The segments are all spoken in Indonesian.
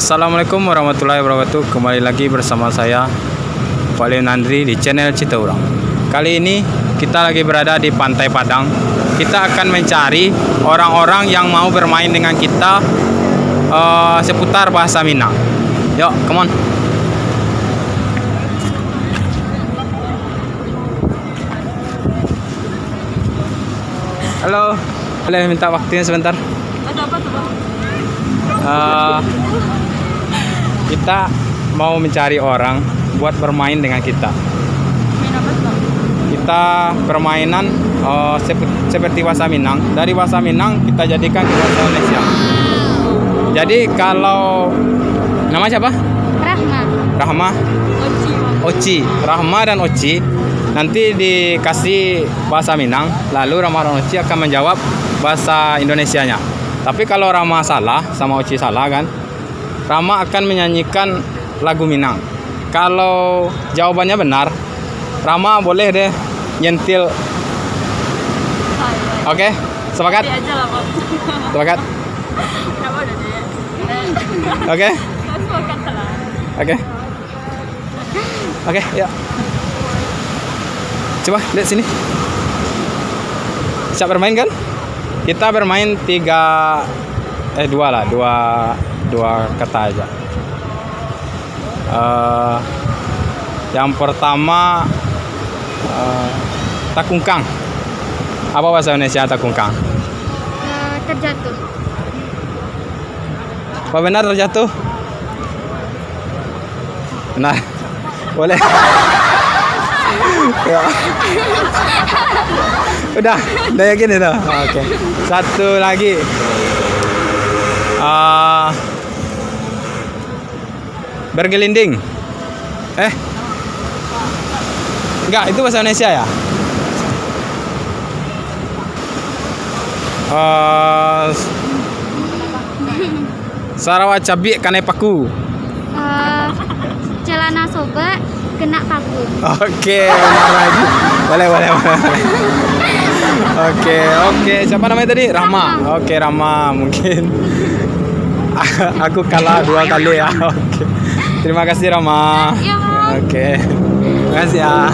Assalamualaikum warahmatullahi wabarakatuh. Kembali lagi bersama saya Valen Andri di channel Citaurang. Kali ini kita lagi berada di Pantai Padang. Kita akan mencari orang-orang yang mau bermain dengan kita seputar bahasa Minang. Yuk, come on. Halo, boleh minta waktunya sebentar? Ada apa tuh, Bang? Kita mau mencari orang buat bermain dengan kita. Main apa tuh, Bang? Kita permainan seperti bahasa Minang. Dari bahasa Minang kita jadikan ke bahasa Indonesia. Jadi kalau nama siapa? Rahma. Rahma, Oci, Bang. Oci, Rahma dan Oci. Nanti dikasih bahasa Minang, lalu Rahma dan Oci akan menjawab bahasa Indonesianya. Tapi kalau Rahma salah sama Oci salah kan, Rahma akan menyanyikan lagu Minang. Kalau jawabannya benar, Rahma boleh deh nyentil. Oke, sepakat? Nanti aja lah, Bang. Sepakat? Kenapa udah deh? Oke? Sepakat lah. Oke. Oke, yuk. Coba lihat sini. Siap bermain kan? Kita bermain dua kata aja. Yang pertama takungkang. Apa bahasa Indonesia takungkang? Terjatuh. Apa benar terjatuh? Benar. Boleh. Ya. Udah yakin itu. Oke. Satu lagi. Bergelinding. Enggak, itu bahasa Indonesia ya? Sarawak cabi kanai paku. Celana sobek kena paku. Oke, benar lagi. Boleh. Oke. Siapa namanya tadi? Rahma. Oke, Rahma. Mungkin aku kalah 2 kali ya. Oke. Terima kasih Rahma. Iya, Bang. Oke. Terima kasih ya.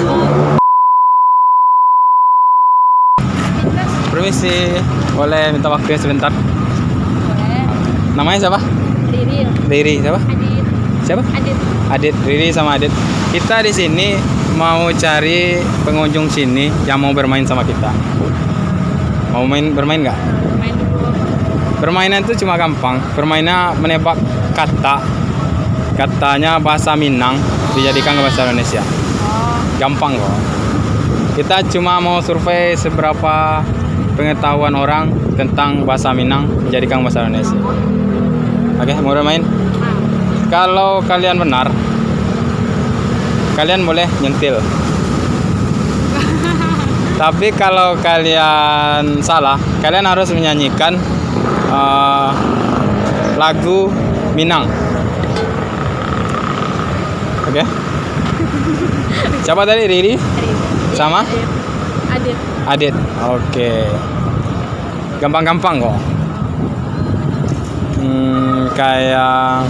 Permisi. Boleh minta waktunya sebentar? Boleh. Namanya siapa? Riri. Siapa? Adit. Siapa? Adit, Riri sama Adit. Kita di sini mau cari pengunjung sini yang mau bermain sama kita. Mau bermain nggak? Main dulu. Permainan itu cuma gampang. Permainnya menebak kata. Katanya bahasa Minang dijadikan ke bahasa Indonesia. Gampang kok. Kita cuma mau survei seberapa pengetahuan orang tentang bahasa Minang dijadikan bahasa Indonesia. Oke, mau bermain? Kalau kalian benar, kalian boleh nyentil. Tapi kalau kalian salah, kalian harus menyanyikan lagu Minang. Oke? Siapa tadi? Riri? Sama? Adit. Oke. Gampang-gampang kok. Kayak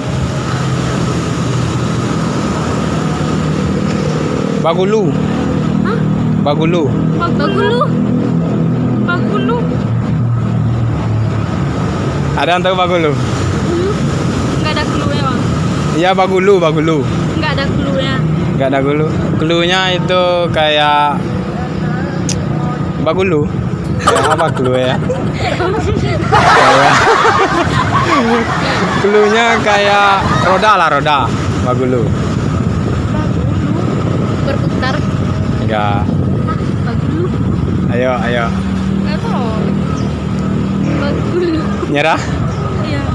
Bagulu. Hah? Bagulu. Bagulu. Ada yang tahu Bagulu? Enggak ada clue-nya, Bang. Iya, Bagulu. Enggak ada clue-nya. Enggak ada gulu. Cluenya itu kayak Bagulu. Apa clue ya? Cluenya kayak roda. Bagulu. Berputar. Enggak. Bagulu. Ayo. Enggak tahu. Bagulu. Nyerah. Iya.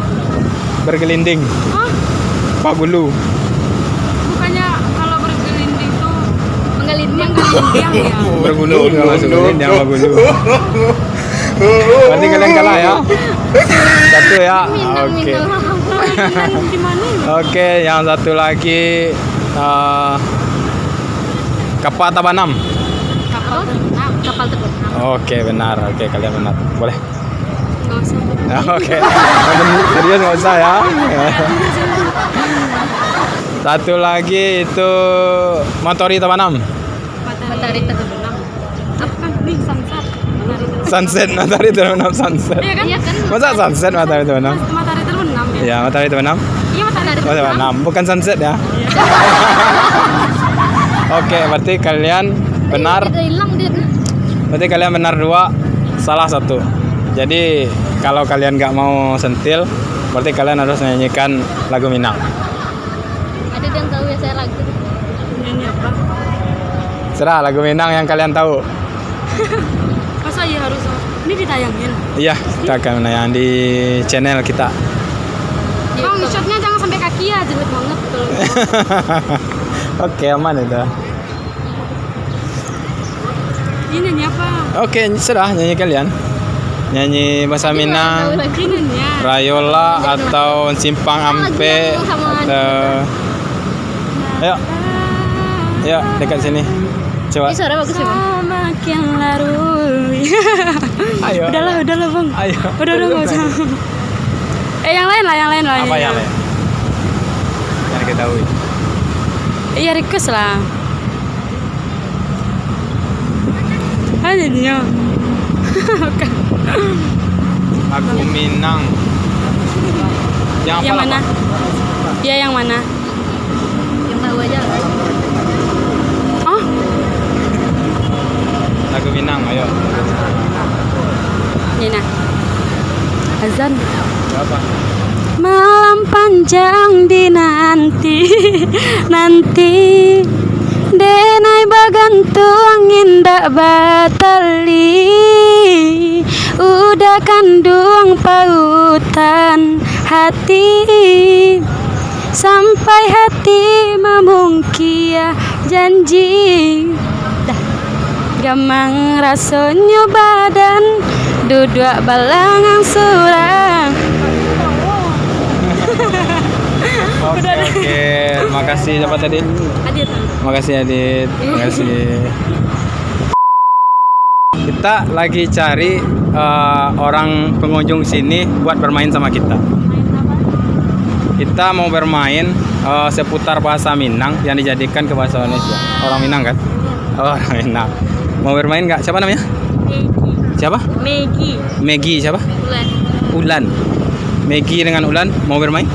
Bergelinding. Hah? Bagulu. Bukannya kalau bergelinding tuh menggelinding ya? Bergulu enggak masuk gelinding Bagulu. Berarti kalian kalah ya. 1 ya. Oke. Di mana? Oke, yang satu lagi kapal Tabanam. Kapal terbang. Oke, benar. Oke, kalian benar. Boleh. Nggak usah. Oke. Serius nggak usah ya. Satu lagi itu Motori Tabanam. Matahari terbenam. Apa kan? Nih sunset. Sunset Matahari Tabanam sunset. Iya kan? Iya kan? Masa sunset Matahari Tabanam? Matahari terbenam ya. Ya, Matahari Tabanam. Iya matahari Matahari terbenam. Tabanam, bukan sunset ya. Oke, berarti kalian benar. Udah hilang dia. Berarti kalian benar 2, salah 1. Jadi kalau kalian nggak mau sentil, berarti kalian harus menyanyikan lagu Minang. Ada yang tahu ya saya lagu. Nyanyi apa? Serah lagu Minang yang kalian tahu. Masa iya harus? Ini ditayangin. Iya, kita akan menayang di channel kita. Bang, shotnya jangan sampai kaki ya, jelek banget betul. Oke, aman itu. Ini nyanyi apa? Oke, serah nyanyi kalian. Nyanyi bahasa Minang, Lagi nyanyi. Rayola atau Simpang Ampe atau ayo, ayo dekat sini. Coba. Ini suara bagus ya bang. Semakin larut. Ayo. Udahlah bang. Ayo. Udah nggak usah. Yang lain lah. Apa yang lain? Yang diketahui. Iya request lah. Ada dia. Lagu Minang. Yang mana? Iya yang mana? Yang tahu aja. Oh? Lagu Minang, ayo. Nina. Azan. Berapa? Malam panjang dinanti nanti denai bagantung indak batali udah kandung pautan hati sampai hati memungkia janji dah gamang rasanya badan duduk balangan surang. Oke. Makasih siapa tadi? Adit. Makasih Adit. Makasih. Kita lagi cari orang pengunjung sini buat bermain sama kita. Kita mau bermain seputar bahasa Minang yang dijadikan ke bahasa Indonesia. Orang Minang kan? Oh, orang Minang. Mau bermain nggak? Siapa namanya? Siapa? Megi. Megi siapa? Bulan. Ulan. Megi dengan Ulan mau bermain?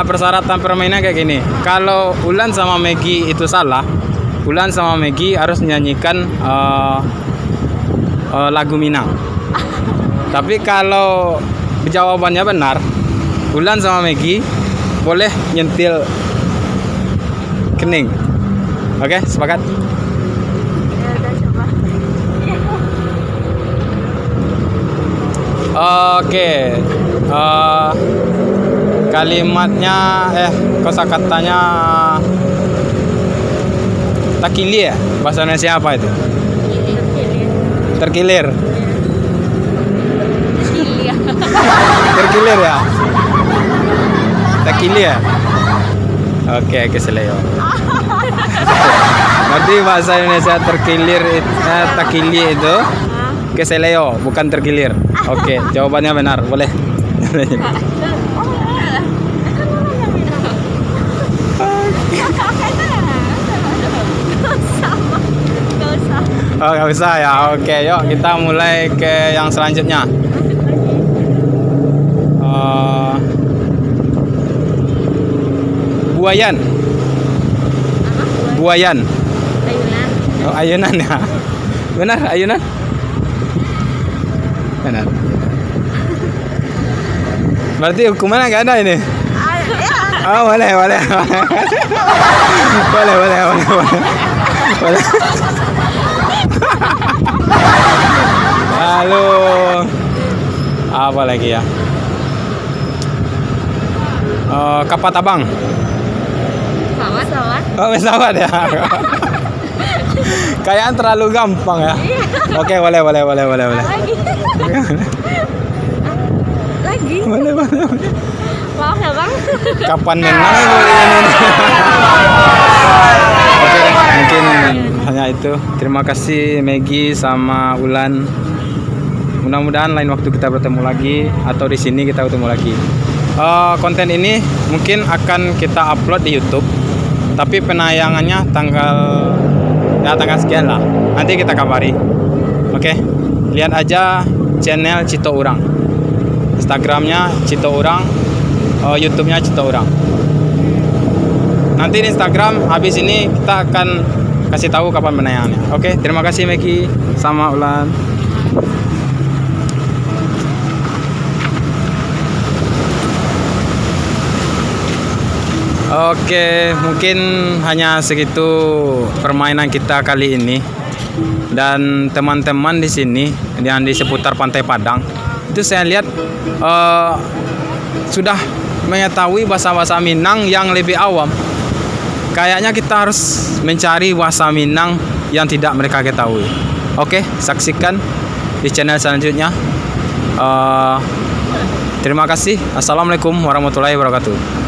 Persyaratan permainnya kayak gini. Kalau Ulan sama Megi itu salah, Ulan sama Megi harus menyanyikan lagu Minang. Tapi kalau jawabannya benar, Ulan sama Megi boleh nyentil kening. Oke, sepakat? Ya udah coba. Oke. Kalimatnya kosakatanya takilir. Bahasa Indonesia apa itu? Terkilir. Terkilir ya? Takilir. Oke, keseleo. Berarti bahasa Indonesia terkilir takilir itu keseleo, bukan terkilir. Oke, jawabannya benar. Boleh. Oh, nggak bisa ya. Oke, yuk kita mulai ke yang selanjutnya. Buayan. Buayan. Ayunan. Oh, ayunan ya. Benar, ayunan. Benar. Berarti hukumannya nggak ada ini. Oh, boleh. Boleh. Lalu apa lagi ya? Kapal tabang. Pesawat. Oh, pesawat ya. Kayaknya terlalu gampang ya. Oke, boleh. Lagi. Boleh. Maaf ya bang. Kapan menang ini? Oke, mungkin hanya itu. Terima kasih Megi sama Ulan Mudah-mudahan lain waktu kita bertemu lagi atau di sini kita bertemu lagi. Konten ini mungkin akan kita upload di YouTube, tapi penayangannya tanggal sekian lah. Nanti kita kabari. Oke, lihat aja channel Cito Urang, Instagramnya Cito Urang, YouTube-nya Cito Urang. Nanti di Instagram habis ini kita akan kasih tahu kapan penayangannya. Oke, terima kasih Meki sama Ulan. Oke, mungkin hanya segitu permainan kita kali ini. Dan teman-teman di sini yang di seputar Pantai Padang itu saya lihat sudah mengetahui bahasa-bahasa Minang yang lebih awam. Kayaknya kita harus mencari bahasa Minang yang tidak mereka ketahui. Oke, saksikan di channel selanjutnya. Terima kasih. Assalamualaikum warahmatullahi wabarakatuh.